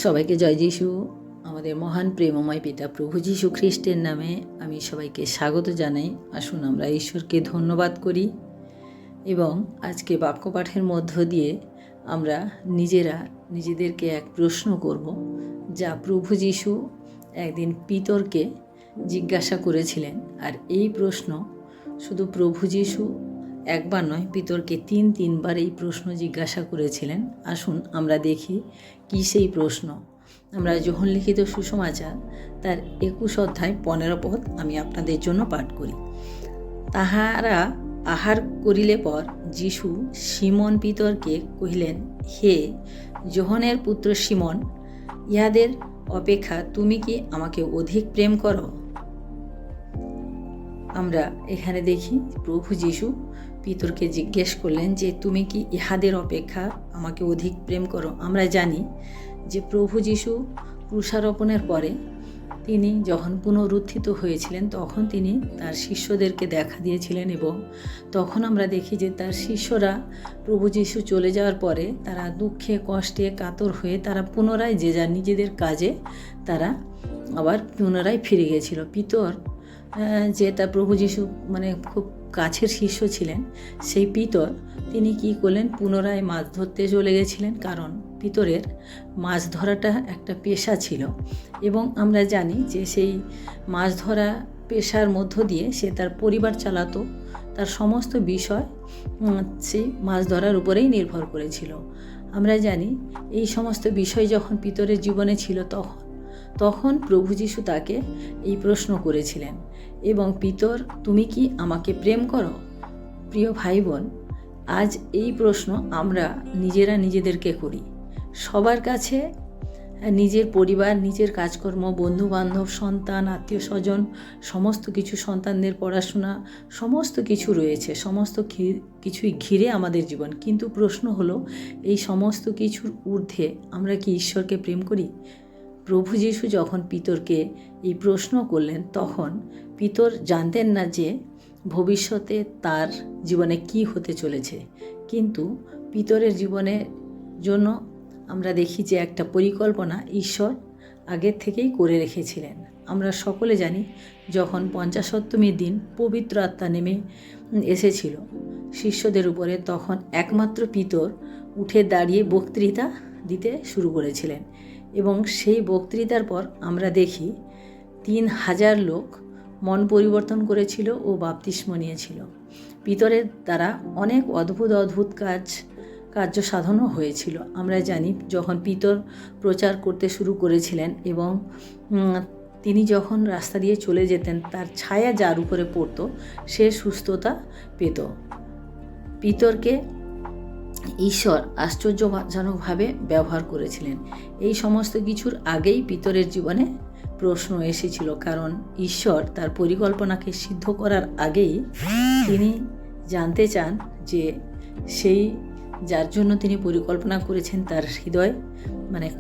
সবাইকে জয় যিশু। আমাদের মহান প্রেমময় পিতা প্রভু যীশু খ্রিস্টের নামে আমি সবাইকে স্বাগত জানাই। আসুন আমরা ঈশ্বরকে ধন্যবাদ করি এবং আজকে বাক্যপাঠের মধ্য দিয়ে আমরা নিজেদেরকে এক প্রশ্ন করব, যা প্রভু যীশু একদিন পিতরকে জিজ্ঞাসা করেছিলেন। আর এই প্রশ্ন শুধু প্রভু যীশু একবার নয়, পিতরকে তিনবার এই প্রশ্ন জিজ্ঞাসা করেছিলেন। আসুন আমরা দেখি কি সেই প্রশ্ন। আমরা যোহন লিখিত সুসমাচার তার 21 অধ্যায় 15 পদ আমি আপনাদের জন্য পাঠ করি। তাহারা আহার করিলে পর যীশু সিমন পিতরকে কহিলেন, হে যোহনের পুত্র সিমন, ইহাদের অপেক্ষা তুমি কি আমাকে অধিক প্রেম করো? আমরা এখানে দেখি প্রভু যীশু পিতরকে জিজ্ঞেস করলেন যে তুমি কি ইহাদের অপেক্ষা আমাকে অধিক প্রেম করো? আমরা জানি যে প্রভু যীশু ক্রুশারোপণের পরে তিনি যখন পুনরুত্থিত হয়েছিলেন তখন তিনি তার শিষ্যদেরকে দেখা দিয়েছিলেন, এবং তখন আমরা দেখি যে তার শিষ্যরা প্রভু যীশু চলে যাওয়ার পরে তারা দুঃখে কষ্টে কাতর হয়ে তারা পুনরায় যে যার নিজেদের কাজে তারা আবার পুনরায় ফিরে গিয়েছিল। পিতর যে তার প্রভু যীশু খুব কাছের শিষ্য ছিলেন, সেই পিতর তিনি কি করলেন, পুনরায় মাছ ধরতে চলে গেছিলেন, কারণ পিতরের মাছ ধরাটা একটা পেশা ছিল। এবং আমরা জানি যে সেই মাছ ধরা পেশার মধ্য দিয়ে সে তার পরিবার চালাতো, তার সমস্ত বিষয় সেই মাছ ধরার উপরেই নির্ভর করেছিল। আমরা জানি এই সমস্ত বিষয় যখন পিতরের জীবনে ছিল তখন প্রভু যীশু তাকে এই প্রশ্ন করেছিলেন, এবং পিতর তুমি কি আমাকে প্রেম করো? প্রিয় ভাই বোন, আজ এই প্রশ্ন আমরা নিজেদেরকে করি। সবার কাছে নিজের পরিবার, নিজের কাজকর্ম, বন্ধু বান্ধব, সন্তান, আত্মীয় স্বজন, সমস্ত কিছু, সন্তানদের পড়াশোনা, সমস্ত কিছু রয়েছে, সমস্ত কিছুই ঘিরে আমাদের জীবন। কিন্তু প্রশ্ন হলো, এই সমস্ত কিছুর ঊর্ধ্বে আমরা কি ঈশ্বরকে প্রেম করি? প্রভু যীশু যখন পিতরকে এই প্রশ্ন করলেন তখন পিতর জানতেন না যে ভবিষ্যতে তার জীবনে কি হতে চলেছে, কিন্তু পিতরের জীবনের জন্য আমরা দেখি যে একটা পরিকল্পনা ঈশ্বর আগের থেকেই করে রেখেছিলেন। আমরা সকলে জানি যখন পঞ্চাশোত্তমীর দিন পবিত্র আত্মা নেমে এসেছিল শিষ্যদের উপরে, তখন একমাত্র পিতর উঠে দাঁড়িয়ে বক্তৃতা দিতে শুরু করেছিলেন, এবং সেই বক্তৃতার পর আমরা দেখি 3000 লোক মন পরিবর্তন করেছিল ও বাপ্তিস্ম নিয়েছিল। পিতরের দ্বারা অনেক অদ্ভুত কার্য সাধনও হয়েছিল। আমরা জানি যখন পিতর প্রচার করতে শুরু করেছিলেন এবং তিনি যখন রাস্তা দিয়ে চলে যেতেন, তার ছায়া যার উপরে পড়তো সে সুস্থতা পেত। পিতরকে ঈশ্বর আশ্চর্যজনকভাবে ব্যবহার করেছিলেন। এই সমস্ত কিছুর আগেই পিতরের জীবনে প্রশ্ন এসেছিল, কারণ ঈশ্বর তার পরিকল্পনাকে সিদ্ধ করার আগেই তিনি জানতে চান যে সেই যার জন্য তিনি পরিকল্পনা করেছেন তার হৃদয়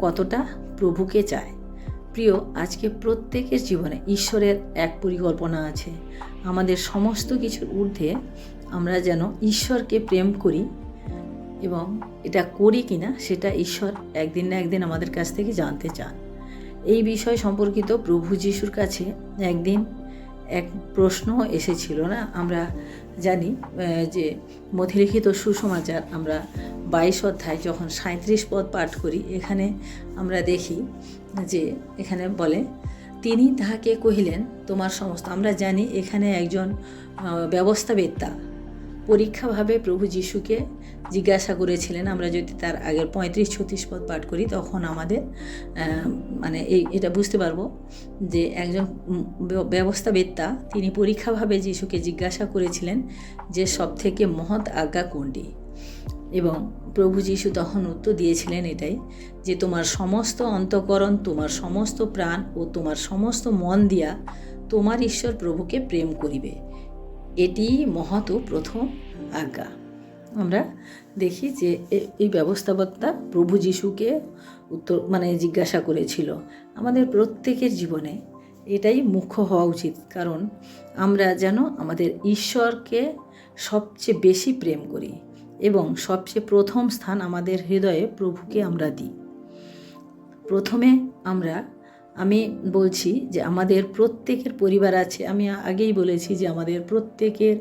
কতটা প্রভুকে চায়। প্রিয়, আজকে প্রত্যেকের জীবনে ঈশ্বরের এক পরিকল্পনা আছে। আমাদের সমস্ত কিছুর ঊর্ধ্বে আমরা যেন ঈশ্বরকে প্রেম করি, এবং এটা করি কিনা সেটা ঈশ্বর একদিন না একদিন আমাদের কাছ থেকে জানতে চান। এই বিষয় সম্পর্কিত প্রভু যীশুর কাছে একদিন এক প্রশ্ন এসেছিল না? আমরা জানি যে মথিলিখিত সুসমাচার আমরা 22 অধ্যায় যখন 37 পদ পাঠ করি, এখানে আমরা দেখি যে এখানে বলে, তিনি তাহাকে কহিলেন তোমার সমস্ত। আমরা জানি এখানে একজন ব্যবস্থাবেত্তা পরীক্ষাভাবে প্রভু যীশুকে জিজ্ঞাসা করেছিলেন। আমরা যদি তার আগের 35-36 পদ পাঠ করি তখন আমাদের এটা বুঝতে পারবো যে একজন ব্যবস্থাবেত্তা তিনি পরীক্ষাভাবে যীশুকে জিজ্ঞাসা করেছিলেন যে সবথেকে মহৎ আজ্ঞা কোনটি, এবং প্রভু যীশু তখন উত্তর দিয়েছিলেন এটাই, যে তোমার সমস্ত অন্তঃকরণ, তোমার সমস্ত প্রাণ ও তোমার সমস্ত মন দিয়া তোমার ঈশ্বর প্রভুকে প্রেম করিবে, এটি মহৎ ও প্রথম আজ্ঞা। আমরা দেখি যে এই ব্যবস্থাপকটা প্রভু যীশুকে উত্তর জিজ্ঞাসা করেছিল। আমাদের প্রত্যেকের জীবনে এটাই মুখ্য হওয়া উচিত, কারণ আমরা যেন আমাদের ঈশ্বরকে সবচেয়ে বেশি প্রেম করি এবং সবচেয়ে প্রথম স্থান আমাদের হৃদয়ে প্রভুকে আমরা দিই। প্রথমে আমি বলছি যে আমাদের প্রত্যেকের পরিবার আছে। আমি আগেই বলেছি যে আমাদের প্রত্যেকের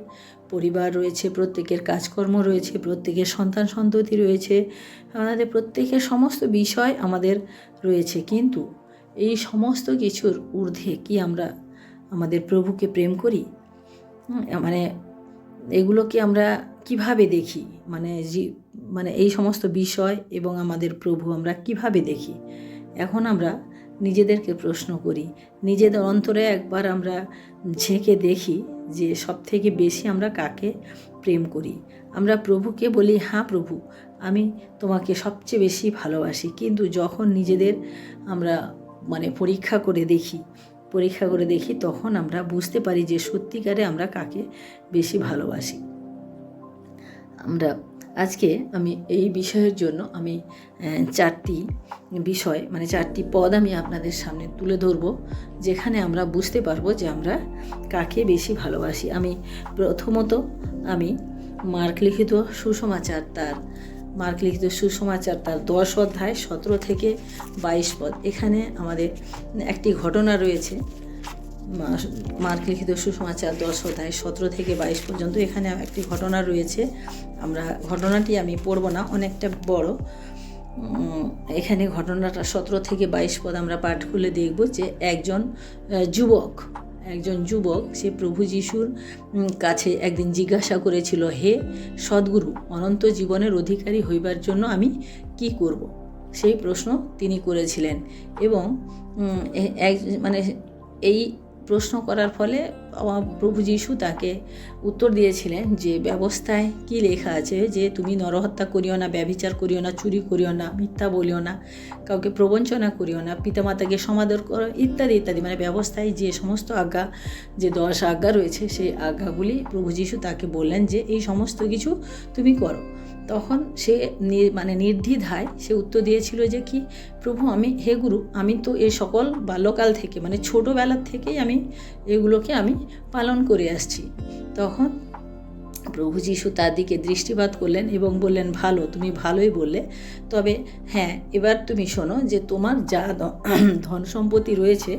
পরিবার রয়েছে, প্রত্যেকের কাজকর্ম রয়েছে, প্রত্যেকের সন্তান সন্ততি রয়েছে, আমাদের প্রত্যেকের সমস্ত বিষয় আমাদের রয়েছে। কিন্তু এই সমস্ত কিছুর ঊর্ধ্বে কি আমরা আমাদের প্রভুকে প্রেম করি? মানে এগুলোকে আমরা কিভাবে দেখি? মানে এই সমস্ত বিষয় এবং আমাদের প্রভু আমরা কিভাবে দেখি? এখন আমরা নিজেদেরকে প্রশ্ন করি, নিজেদের অন্তরে একবার আমরা ঝেঁকে দেখি যে সব থেকে বেশি আমরা কাকে প্রেম করি। আমরা প্রভুকে বলি, হ্যাঁ প্রভু, আমি তোমাকে সবচেয়ে বেশি ভালোবাসি। কিন্তু যখন নিজেদের আমরা পরীক্ষা করে দেখি তখন আমরা বুঝতে পারি যে সত্যিকারে আমরা কাকে বেশি ভালোবাসি। আজকে আমি এই বিষয়ের জন্য আমি 4টি বিষয় 4টি পদ আমি আপনাদের সামনে তুলে ধরব, যেখানে আমরা বুঝতে পারবো যে আমরা কাকে বেশি ভালোবাসি। প্রথমত মার্ক লিখিত সুসমাচার তার 10 অধ্যায় 17 থেকে 22 পদ। এখানে আমাদের একটি ঘটনা রয়েছে। মার্ক লিখিত সুসমাচার 10 অধ্যায় 17 থেকে 22 পর্যন্ত এখানে একটি ঘটনা রয়েছে। ঘটনাটি আমি পড়ব না, অনেকটা বড়। এখানে ঘটনাটা 17 থেকে 22 পদ আমরা পাঠ করলে দেখব যে একজন যুবক সে প্রভু যিশুর কাছে একদিন জিজ্ঞাসা করেছিল, হে সদ্গুরু, অনন্ত জীবনের অধিকারী হইবার জন্য আমি কি করব? সেই প্রশ্ন তিনি করেছিলেন। এবং এই প্রশ্ন করার ফলে প্রভু যিশু তাকে উত্তর দিয়েছিলেন যে ব্যবস্থায় কি লেখা আছে, যে তুমি নরহত্যা করিও না, ব্যভিচার করিও না, চুরি করিও না, মিথ্যা বলিও না, কাউকে প্রবঞ্চনা করিও না, পিতামাতাকে সমাদর করো, ইত্যাদি ইত্যাদি। ব্যবস্থায় যে সমস্ত আজ্ঞা, যে 10 আজ্ঞা রয়েছে, সেই আজ্ঞাগুলি প্রভু যিশু তাকে বললেন যে এই সমস্ত কিছু তুমি করো। তখন সে নির্দ্বিধায় সে উত্তর দিয়েছিল যে কি প্রভু, হে গুরু, আমি তো এই সকল বাল্যকাল থেকে ছোটোবেলার থেকেই আমি এগুলোকে পালন করে আসছি। তখন প্রভু যিশু তার দিকে দৃষ্টিপাত করলেন এবং বললেন, ভালো, তুমি ভালোই বললে, তবে হ্যাঁ, এবার তুমি শোনো যে তোমার যা ধন সম্পত্তি রয়েছে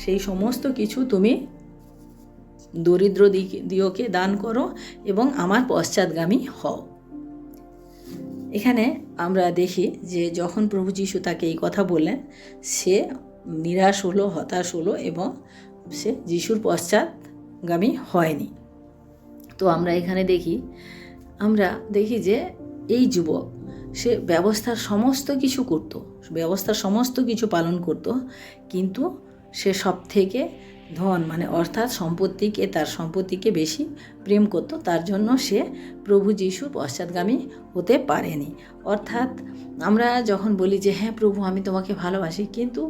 সেই সমস্ত কিছু তুমি দরিদ্র দিওকে দান করো এবং আমার পশ্চাৎগামী হও। এখানে আমরা দেখি যে যখন প্রভু যিশু তাকে এই কথা বললেন, সে নিরাশ হলো, হতাশ হলো এবং সে যিশুর পশ্চাৎগামী হয়নি। তো আমরা এখানে দেখি যে এই যুবক সে ব্যবস্থার সমস্ত কিছু করত, ব্যবস্থার সমস্ত কিছু পালন করত, কিন্তু সে সব থেকে ধন অর্থাৎ তার সম্পত্তিকে বেশি প্রেম করত। তার জন্য সে প্রভু যিশুর পশ্চাৎগামী হতে পারেনি। অর্থাৎ আমরা যখন বলি যে হ্যাঁ প্রভু, আমি তোমাকে ভালোবাসি, কিন্তু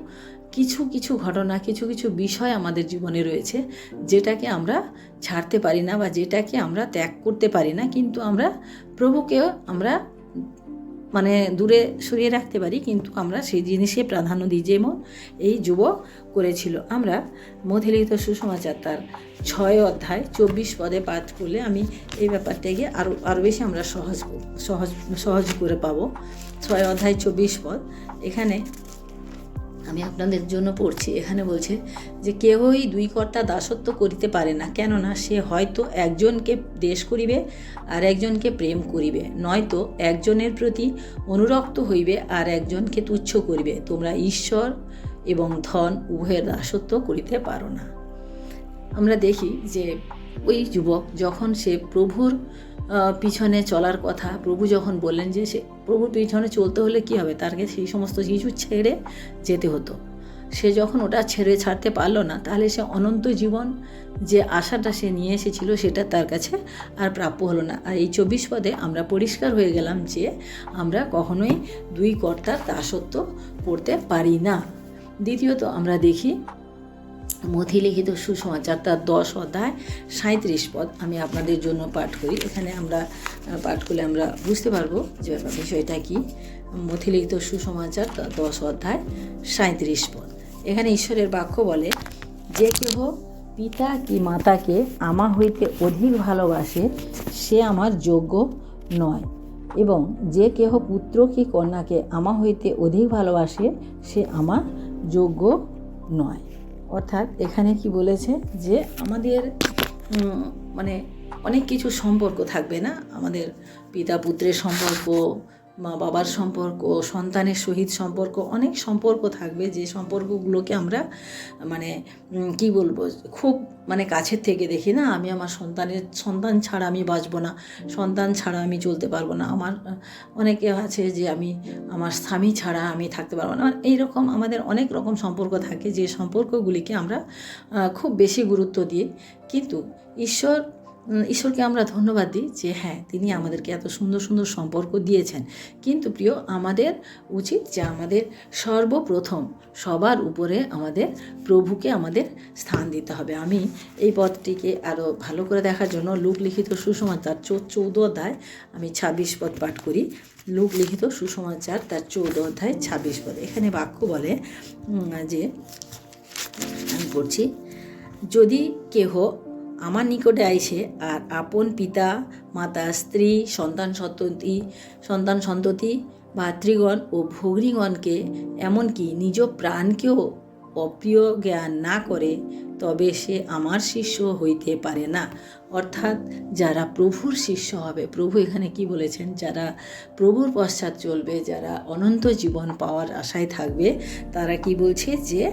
কিছু কিছু ঘটনা, কিছু কিছু বিষয় আমাদের জীবনে রয়েছে যেটাকে আমরা ছাড়তে পারি না বা যেটাকে আমরা ত্যাগ করতে পারি না, কিন্তু আমরা প্রভুকেও দূরে সরিয়ে রাখতে পারি, কিন্তু আমরা সেই জিনিসে প্রাধান্য দিই, যেমন এই যুবক করেছিল। আমরা মথিলিখিত সুসমাচার তার 6 অধ্যায় 24 পদে পাঠ করলে আমি এই ব্যাপারটাকে আরও বেশি আমরা সহজ করে পাবো। 6 অধ্যায় 24 পদ এখানে আমি আপনাদের জন্য পড়ছি। এখানে বলছে যে কেহই 2 কর্তা দাসত্ব করিতে পারে না, কেননা সে হয়তো একজনকে দ্বেষ করিবে আর একজনকে প্রেম করিবে, নয়তো একজনের প্রতি অনুরক্ত হইবে আর একজনকে তুচ্ছ করিবে। তোমরা ঈশ্বর এবং ধন উভয়ের দাসত্ব করিতে পারো না। আমরা দেখি যে ওই যুবক যখন সে প্রভুর পিছনে চলার কথা, প্রভু যখন বললেন যে সে প্রভুর পিছনে চলতে হলে কী হবে, তাকে সেই সমস্ত কিছু ছেড়ে যেতে হতো। সে যখন ওটা ছাড়তে পারলো না, তাহলে সে অনন্ত জীবন যে আশাটা সে নিয়ে এসেছিল সেটা তার কাছে আর প্রাপ্য হলো না। আর এই 24 পদে আমরা পরিষ্কার হয়ে গেলাম যে আমরা কখনোই 2 কর্তার দাসত্ব করতে পারি না। দ্বিতীয়ত আমরা দেখি মথিলিখিত সুসমাচার তার 10 অধ্যায় 37 পদ আমি আপনাদের জন্য পাঠ করি। এখানে আমরা পাঠ করলে আমরা বুঝতে পারবো যে বিষয়টা কি। মথিলিখিত সুসমাচার তার 10 অধ্যায় 37 পদ। এখানে ঈশ্বরের বাক্য বলে, যে কেহ পিতা কি মাতাকে আমা হইতে অধিক ভালোবাসে সে আমার যোগ্য নয়, এবং যে কেহ পুত্র কি কন্যাকে আমা হইতে অধিক ভালোবাসে সে আমার যোগ্য নয়। অর্থাৎ এখানে কি বলেছে যে আমাদের মানে অনেক কিছু সম্পর্ক থাকবে না, আমাদের পিতা পুত্রের সম্পর্ক, মা বাবার সম্পর্ক, সন্তানের সহিত সম্পর্ক, অনেক সম্পর্ক থাকবে যে সম্পর্কগুলোকে আমরা মানে কি বলবো খুব মানে কাছের থেকে দেখি না। আমি আমার সন্তান ছাড়া আমি বাঁচবো না, সন্তান ছাড়া আমি চলতে পারবো না, আমার অনেকে আছে যে আমি আমার স্বামী ছাড়া আমি থাকতে পারবো না। এইরকম আমাদের অনেক রকম সম্পর্ক থাকে যে সম্পর্কগুলিকে আমরা খুব বেশি গুরুত্ব দিই। কিন্তু ঈশ্বরকে আমরা ধন্যবাদ দিই যে হ্যাঁ, তিনি আমাদেরকে এত সুন্দর সুন্দর সম্পর্ক দিয়েছেন। কিন্তু প্রিয়, আমাদের উচিত যে আমাদের সর্বপ্রথম সবার উপরে আমাদের প্রভুকে আমাদের স্থান দিতে হবে। আমি এই পদটিকে আরও ভালো করে দেখার জন্য লূক লিখিত সুসমাচার 14 অধ্যায় আমি 26 পদ পাঠ করি। লূক লিখিত সুসমাচার তার 14 অধ্যায় 26 পদ। এখানে বাক্য বলে যে, আমি পড়ছি, যদি কেহ আমার নিকটে আইসে আর আপন পিতা মাতা স্ত্রী সন্তান সন্ততি ভাতৃগণ ও ভগ্নীগণকে এমনকি নিজ প্রাণকেও অপ্রিয় জ্ঞান না করে তবে সে আমার শিষ্য হইতে পারে না। অর্থাৎ যারা প্রভুর শিষ্য হবে, প্রভু এখানে কি বলেছেন, যারা প্রভুর পশ্চাৎ চলবে, যারা অনন্ত জীবন পাওয়ার আশায় থাকবে, তারা কি বলছে যে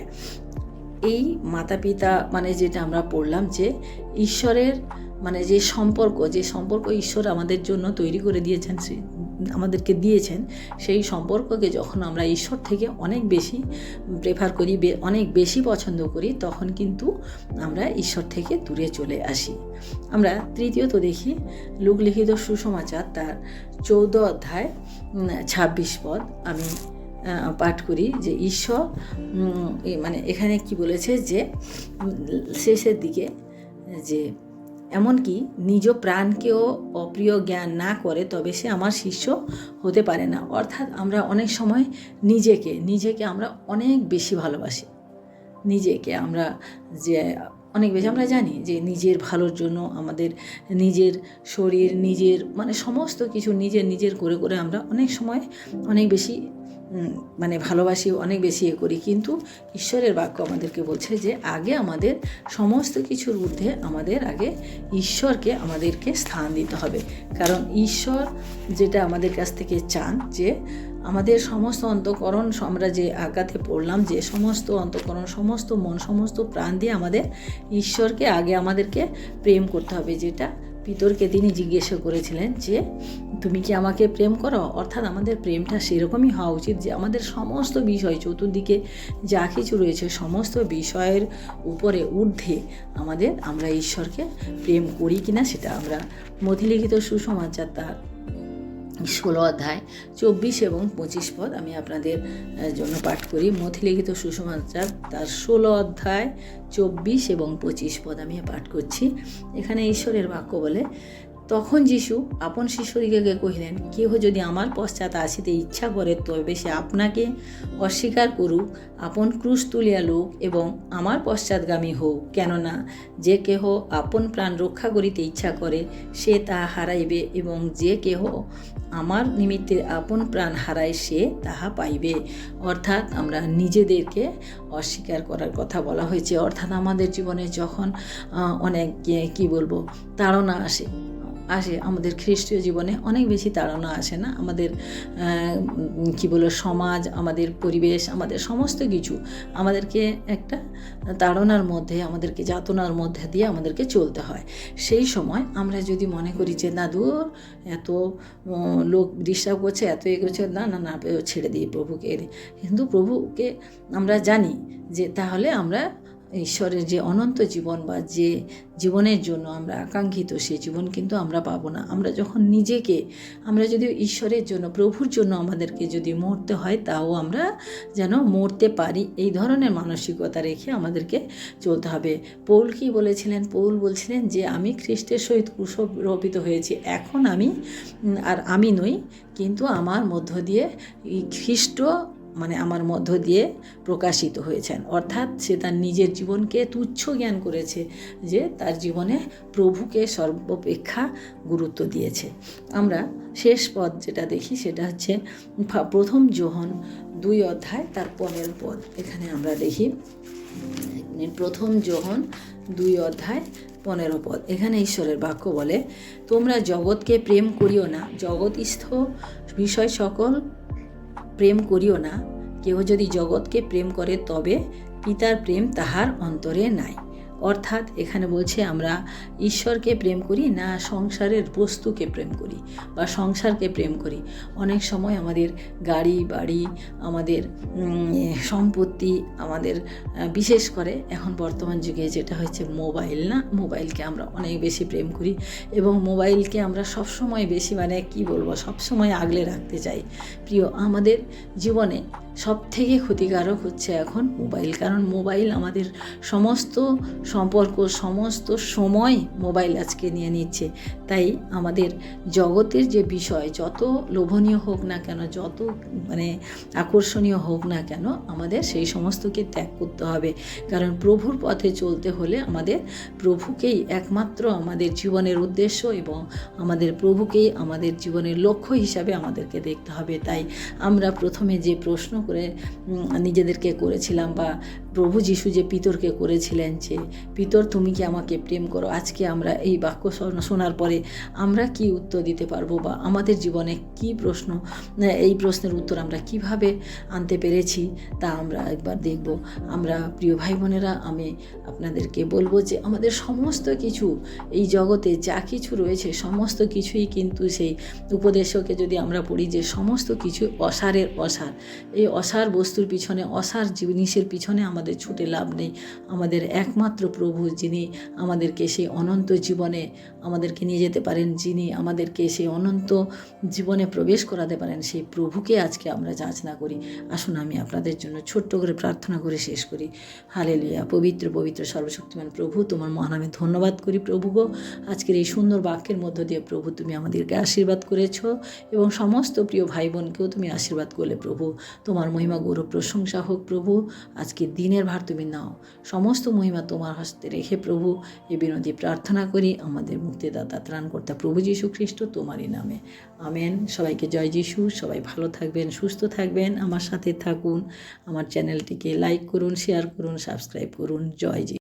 এই মাতা পিতা মানে যেটা আমরা পড়লাম যে ঈশ্বরের মানে যে সম্পর্ক ঈশ্বর আমাদের জন্য তৈরি করে দিয়েছেন, আমাদেরকে দিয়েছেন, সেই সম্পর্ককে যখন আমরা ঈশ্বর থেকে অনেক বেশি প্রেফার করি, অনেক বেশি পছন্দ করি, তখন কিন্তু আমরা ঈশ্বর থেকে দূরে চলে আসি। আমরা তৃতীয়ত দেখি লূক লিখিত সুসমাচার তার 14 অধ্যায় 26 পদ আমি পাঠ করি যে ঈশ্বর মানে এখানে কি বলেছে যে শেষের দিকে যে এমনকি নিজ প্রাণকেও অপ্রিয় জ্ঞান না করে তবে সে আমার শিষ্য হতে পারে না। অর্থাৎ আমরা অনেক সময় নিজেকে আমরা অনেক বেশি ভালোবাসি, নিজেকে আমরা যে অনেক বেশি আমরা জানি যে নিজের ভালোর জন্য আমাদের নিজের শরীর, নিজের মানে সমস্ত কিছু নিজের করে আমরা অনেক সময় অনেক বেশি মানে ভালোবাসি, অনেক বেশি করি। কিন্তু ঈশ্বরের বাক্য আমাদেরকে বলছে যে আগে আমাদের সমস্ত কিছুর ঊর্ধ্বে আমাদের আগে ঈশ্বরকে আমাদেরকে স্থান দিতে হবে। কারণ ঈশ্বর যেটা আমাদের কাছ থেকে চান যে আমাদের সমস্ত অন্তঃকরণ, আমরা যে আগাতে পড়লাম যে সমস্ত অন্তঃকরণ, সমস্ত মন, সমস্ত প্রাণ দিয়ে আমাদের ঈশ্বরকে আগে আমাদেরকে প্রেম করতে হবে। যেটা পিতরকে তিনি জিজ্ঞাসা করেছিলেন যে তুমি কি আমাকে প্রেম করো? অর্থাৎ আমাদের প্রেমটা সেরকমই হওয়া উচিত যে আমাদের সমস্ত বিষয়, চতুর্দিকে যা কিছু রয়েছে সমস্ত বিষয়ের উপরে ঊর্ধ্বে আমরা ঈশ্বরকে প্রেম করি কিনা সেটা আমরা মথিলিখিত সুসমাচার তার 16 অধ্যায় 24 এবং 25 পদ আমি আপনাদের জন্য পাঠ করি। মথিলিখিত সুসমাচার তার 16 অধ্যায় 24 এবং 25 পদ আমি পাঠ করছি। এখানে ঈশ্বরের বাক্য বলে, তখন যীশু আপন শিষ্যদিগকে কহিলেন, কেহ যদি আমার পশ্চাৎ আসিতে ইচ্ছা করে তবে সে আপনাকে অস্বীকার করুক, আপন ক্রুশ তুলিয়া লুক এবং আমার পশ্চাৎগামী হোক। কেননা যে কেহ আপন প্রাণ রক্ষা করিতে ইচ্ছা করে সে তাহা হারাইবে, এবং যে কেহ আমার নিমিত্তে আপন প্রাণ হারায় সে তাহা পাইবে। অর্থাৎ আমরা নিজেদেরকে অস্বীকার করার কথা বলা হয়েছে। অর্থাৎ আমাদের জীবনে যখন অনেক কি বলবো তাড়না আসে আমাদের খ্রিস্টীয় জীবনে অনেক বেশি তাড়না আসে না, আমাদের কি বলবো সমাজ, আমাদের পরিবেশ, আমাদের সমস্ত কিছু আমাদেরকে একটা তাড়নার মধ্যে, আমাদেরকে যাতনার মধ্যে দিয়ে আমাদেরকে চলতে হয়। সেই সময় আমরা যদি মনে করি যে না দূর এত লোক ডিস্টার্ব করছে, এত করছে, না ছেড়ে দিই প্রভুকে, কিন্তু প্রভুকে আমরা জানি যে তাহলে আমরা ঈশ্বরের যে অনন্ত জীবন বা যে জীবনের জন্য আমরা আকাঙ্ক্ষিত সেই জীবন কিন্তু আমরা পাবো না। আমরা যখন আমরা যদি ঈশ্বরের জন্য, প্রভুর জন্য আমাদেরকে যদি মরতে হয় তাও আমরা যেন মরতে পারি, এই ধরনের মানসিকতা রেখে আমাদেরকে চলতে হবে। পৌল কি বলেছিলেন? পৌল বলছিলেন যে আমি খ্রিস্টের সহিত ক্রুশরোপিত হয়েছি, এখন আমি নই, কিন্তু আমার মধ্য দিয়ে খ্রিস্ট মানে আমার মধ্য দিয়ে প্রকাশিত হয়েছেন। অর্থাৎ সে তার নিজের জীবনকে তুচ্ছ জ্ঞান করেছে, যে তার জীবনে প্রভুকে সর্বাপেক্ষা গুরুত্ব দিয়েছে। আমরা শেষ পদ যেটা দেখি সেটা হচ্ছে প্রথম যোহন 2 অধ্যায় তার 15 পদ। এখানে আমরা দেখি প্রথম যোহন 2 অধ্যায় 15 পদ। এখানে ঈশ্বরের বাক্য বলে, তোমরা জগৎকে প্রেম করিও না, জগৎস্থ বিষয় সকল প্রেম করিও না। কেউ যদি জগৎকে প্রেম করে তবে পিতার প্রেম তাহার অন্তরে নাই। অর্থাৎ এখানে বলছে আমরা ঈশ্বরকে প্রেম করি না সংসারের বস্তুকে প্রেম করি বা সংসারকে প্রেম করি। অনেক সময় আমাদের গাড়ি বাড়ি, আমাদের সম্পত্তি, আমাদের বিশেষ করে এখন বর্তমান যুগে যেটা হচ্ছে মোবাইল, না মোবাইলকে আমরা অনেক বেশি প্রেম করি এবং মোবাইলকে আমরা সবসময় বেশি মানে কি বলবো সবসময় আগলে রাখতে চাই। প্রিয়, আমাদের জীবনে সবথেকে ক্ষতিকারক হচ্ছে এখন মোবাইল, কারণ মোবাইল আমাদের সমস্ত সম্পর্ক, সমস্ত সময় মোবাইল আজকে নিয়ে নিচ্ছে। তাই আমাদের জগতের যে বিষয় যত লোভনীয় হোক না কেন, যত মানে আকর্ষণীয় হোক না কেন, আমাদের সেই সমস্তকে ত্যাগ করতে হবে। কারণ প্রভুর পথে চলতে হলে আমাদের প্রভুকেই একমাত্র আমাদের জীবনের উদ্দেশ্য এবং আমাদের প্রভুকেই আমাদের জীবনের লক্ষ্য হিসাবে আমাদেরকে দেখতে হবে। তাই আমরা প্রথমে যে প্রশ্ন করে নিজেদেরকে করেছিলাম, বা প্রভু যিশু যে পিতরকে করেছিলেন যে পিতর তুমি কি আমাকে প্রেম করো, আজকে আমরা এই বাক্য শোনার পরে আমরা কি উত্তর দিতে পারবো, বা আমাদের জীবনে কি প্রশ্ন, এই প্রশ্নের উত্তর আমরা কিভাবে আনতে পেরেছি তা আমরা একবার দেখব। আমরা প্রিয় ভাই বোনেরা, আমি আপনাদেরকে বলবো যে আমাদের সমস্ত কিছু এই জগতে যা কিছু রয়েছে সমস্ত কিছুই কিন্তু সেই উপদেশকে যদি আমরা পড়ি যে সমস্ত কিছু অসারের অসার। এই অসার বস্তুর পিছনে, অসার জিনিসের পিছনে আমাদের ছুটে লাভ নেই। আমাদের একমাত্র প্রভু, যিনি আমাদেরকে সেই অনন্ত জীবনে আমাদেরকে নিয়ে যেতে পারেন, যিনি আমাদেরকে সেই অনন্ত জীবনে প্রবেশ করাতে পারেন, সেই প্রভুকে আজকে আমরা যাচনা করি। আসুন আমি আপনাদের জন্য ছোট্ট করে প্রার্থনা করে শেষ করি। হালেলুয়া। পবিত্র পবিত্র সর্বশক্তিমান প্রভু, তোমার মহানামে ধন্যবাদ করি প্রভু গো। আজকের এই সুন্দর বাক্যের মধ্য দিয়ে প্রভু তুমি আমাদেরকে আশীর্বাদ করেছ এবং সমস্ত প্রিয় ভাই বোনকেও তুমি আশীর্বাদ করলে প্রভু। তোমার মহিমা গৌরব প্রশংসা হোক প্রভু। আজকে দিনের ভার তুমি নাও, সমস্ত মহিমা তোমার হস্তে রেখে প্রভু এই বিনতি প্রার্থনা করি আমাদের মুক্তিদাতা ত্রাণকর্তা প্রভু যীশু খ্রিস্ট তোমারই নামে, আমেন। সবাইকে জয় যীশু। সবাই ভালো থাকবেন, সুস্থ থাকবেন, আমার সাথে থাকুন। আমার চ্যানেলটিকে লাইক করুন, শেয়ার করুন, সাবস্ক্রাইব করুন। জয় যীশু।